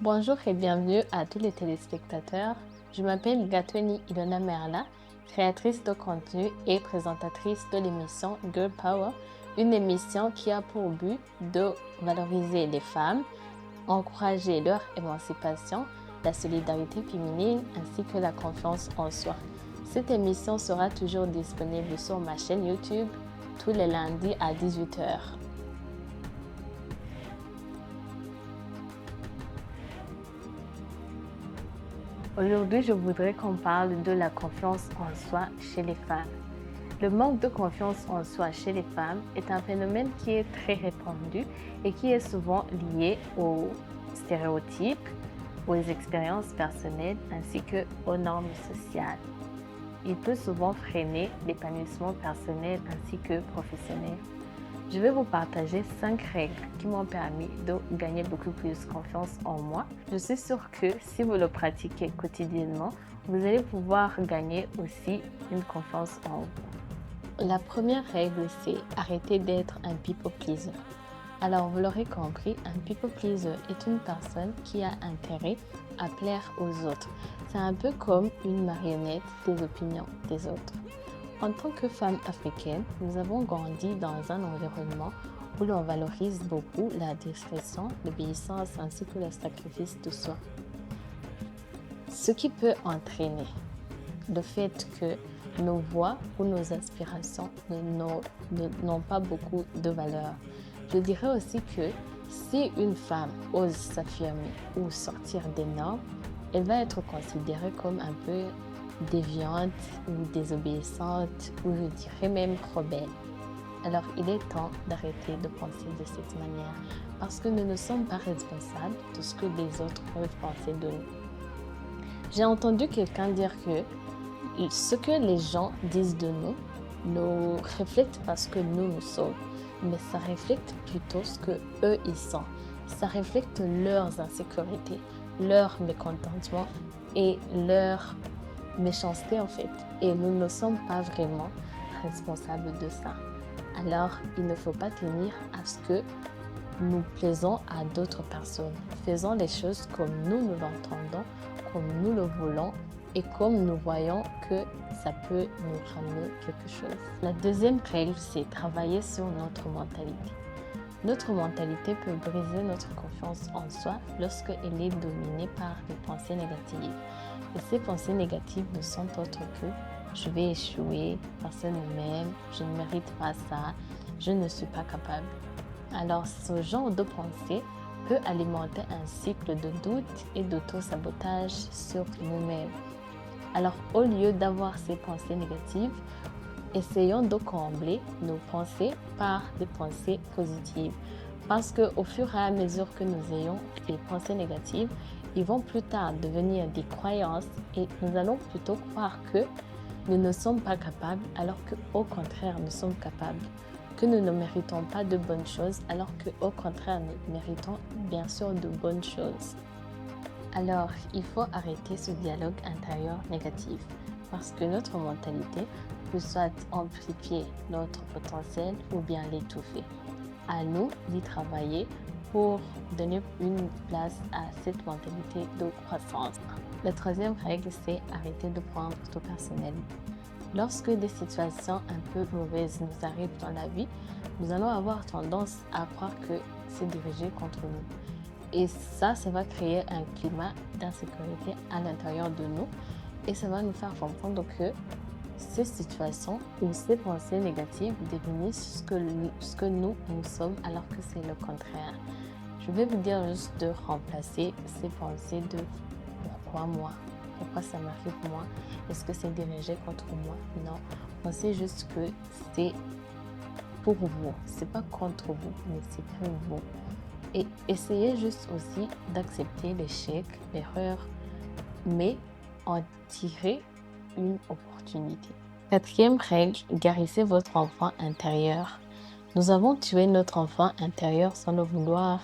Bonjour et bienvenue à tous les téléspectateurs. Je m'appelle Gatoni Ilona Merla, créatrice de contenu et présentatrice de l'émission Girl Power, une émission qui a pour but de valoriser les femmes, encourager leur émancipation, la solidarité féminine ainsi que la confiance en soi. Cette émission sera toujours disponible sur ma chaîne YouTube tous les lundis à 18h. Aujourd'hui, je voudrais qu'on parle de la confiance en soi chez les femmes. Le manque de confiance en soi chez les femmes est un phénomène qui est très répandu et qui est souvent lié aux stéréotypes, aux expériences personnelles ainsi qu'aux normes sociales. Il peut souvent freiner l'épanouissement personnel ainsi que professionnel. Je vais vous partager 5 règles qui m'ont permis de gagner beaucoup plus confiance en moi. Je suis sûre que si vous le pratiquez quotidiennement, vous allez pouvoir gagner aussi une confiance en vous. La première règle, c'est arrêter d'être un people pleaser. Alors, vous l'aurez compris, un people pleaser est une personne qui a intérêt à plaire aux autres. C'est un peu comme une marionnette des opinions des autres. En tant que femme africaine, nous avons grandi dans un environnement où l'on valorise beaucoup la discrétion, l'obéissance ainsi que le sacrifice de soi. Ce qui peut entraîner le fait que nos voix ou nos aspirations n'ont pas beaucoup de valeur. Je dirais aussi que si une femme ose s'affirmer ou sortir des normes, elle va être considérée comme un peu déviante ou désobéissante ou je dirais même rebelle. Alors il est temps d'arrêter de penser de cette manière parce que nous ne sommes pas responsables de ce que les autres peuvent penser de nous. J'ai entendu quelqu'un dire que ce que les gens disent de nous ne reflète pas ce que nous sommes, mais ça reflète plutôt ce que eux ils sont. Ça reflète leurs insécurités, leur mécontentement et leur méchanceté en fait. Et nous ne sommes pas vraiment responsables de ça. Alors, il ne faut pas tenir à ce que nous plaisons à d'autres personnes. Faisons les choses comme nous l'entendons, comme nous le voulons et comme nous voyons que ça peut nous ramener quelque chose. La deuxième règle, c'est travailler sur notre mentalité. Notre mentalité peut briser notre confiance en soi lorsqu'elle est dominée par des pensées négatives. Et ces pensées négatives ne sont autres que je vais échouer, personne ne m'aime, je ne mérite pas ça, je ne suis pas capable. Alors ce genre de pensée peut alimenter un cycle de doute et d'auto-sabotage sur nous-mêmes. Alors au lieu d'avoir ces pensées négatives, essayons de combler nos pensées par des pensées positives. Parce qu'au fur et à mesure que nous ayons des pensées négatives, ils vont plus tard devenir des croyances et nous allons plutôt croire que nous ne sommes pas capables alors qu'au contraire nous sommes capables, que nous ne méritons pas de bonnes choses alors qu'au contraire nous méritons bien sûr de bonnes choses. Alors il faut arrêter ce dialogue intérieur négatif parce que notre mentalité peut soit amplifier notre potentiel ou bien l'étouffer. À nous d'y travailler pour donner une place à cette mentalité de croissance. La troisième règle, c'est arrêter de prendre tout personnel. Lorsque des situations un peu mauvaises nous arrivent dans la vie, nous allons avoir tendance à croire que c'est dirigé contre nous. Et ça va créer un climat d'insécurité à l'intérieur de nous et ça va nous faire comprendre que ces situations ou ces pensées négatives définissent ce que nous sommes alors que c'est le contraire. Je vais vous dire juste de remplacer ces pensées de pourquoi moi, pourquoi ça m'arrive moi, est-ce que c'est dirigé contre moi? Non, pensez juste que c'est pour vous, c'est pas contre vous, mais c'est pour vous. Et essayez juste aussi d'accepter l'échec, l'erreur, mais en tirer une opportunité. Quatrième règle, guérissez votre enfant intérieur. Nous avons tué notre enfant intérieur sans le vouloir,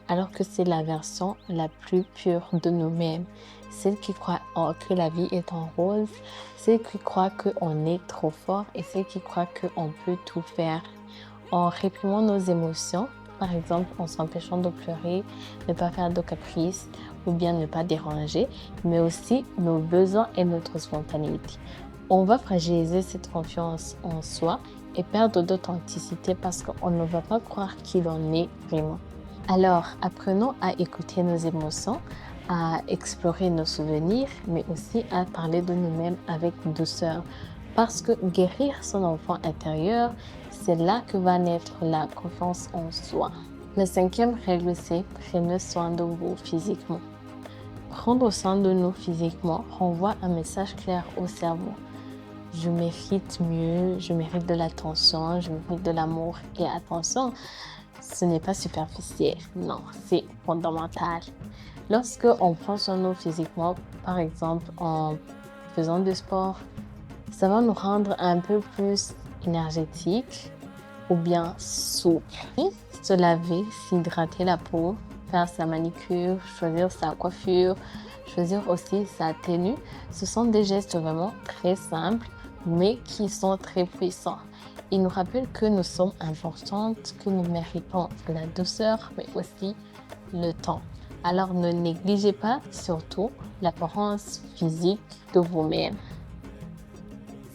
alors que c'est la version la plus pure de nous-mêmes. Celle qui croit que la vie est en rose, celle qui croit qu'on est trop fort et celle qui croit qu'on peut tout faire. En réprimant nos émotions, par exemple en s'empêchant de pleurer, ne pas faire de caprices ou bien ne pas déranger, mais aussi nos besoins et notre spontanéité. On va fragiliser cette confiance en soi et perdre d'authenticité parce qu'on ne va pas croire qui l'on est vraiment. Alors, apprenons à écouter nos émotions, à explorer nos souvenirs, mais aussi à parler de nous-mêmes avec douceur. Parce que guérir son enfant intérieur, c'est là que va naître la confiance en soi. La cinquième règle, c'est prenez soin de vous physiquement. Prendre soin de nous physiquement renvoie un message clair au cerveau. Je mérite mieux, je mérite de l'attention, je mérite de l'amour. Et attention, ce n'est pas superficiel, non, c'est fondamental. Lorsque on prend soin de nous physiquement, par exemple en faisant du sport, ça va nous rendre un peu plus énergétiques ou bien souples. Se laver, s'hydrater la peau, faire sa manicure, choisir sa coiffure, choisir aussi sa tenue, ce sont des gestes vraiment très simples mais qui sont très puissants. Ils nous rappellent que nous sommes importantes, que nous méritons la douceur, mais aussi le temps. Alors ne négligez pas surtout l'apparence physique de vous-même.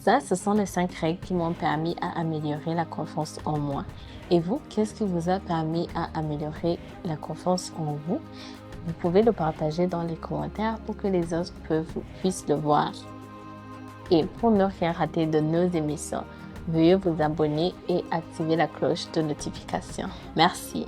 Ça, ce sont les 5 règles qui m'ont permis à améliorer la confiance en moi. Et vous, qu'est-ce qui vous a permis à améliorer la confiance en vous? Vous pouvez le partager dans les commentaires pour que les autres puissent le voir. Et pour ne rien rater de nos émissions, veuillez vous abonner et activer la cloche de notification. Merci.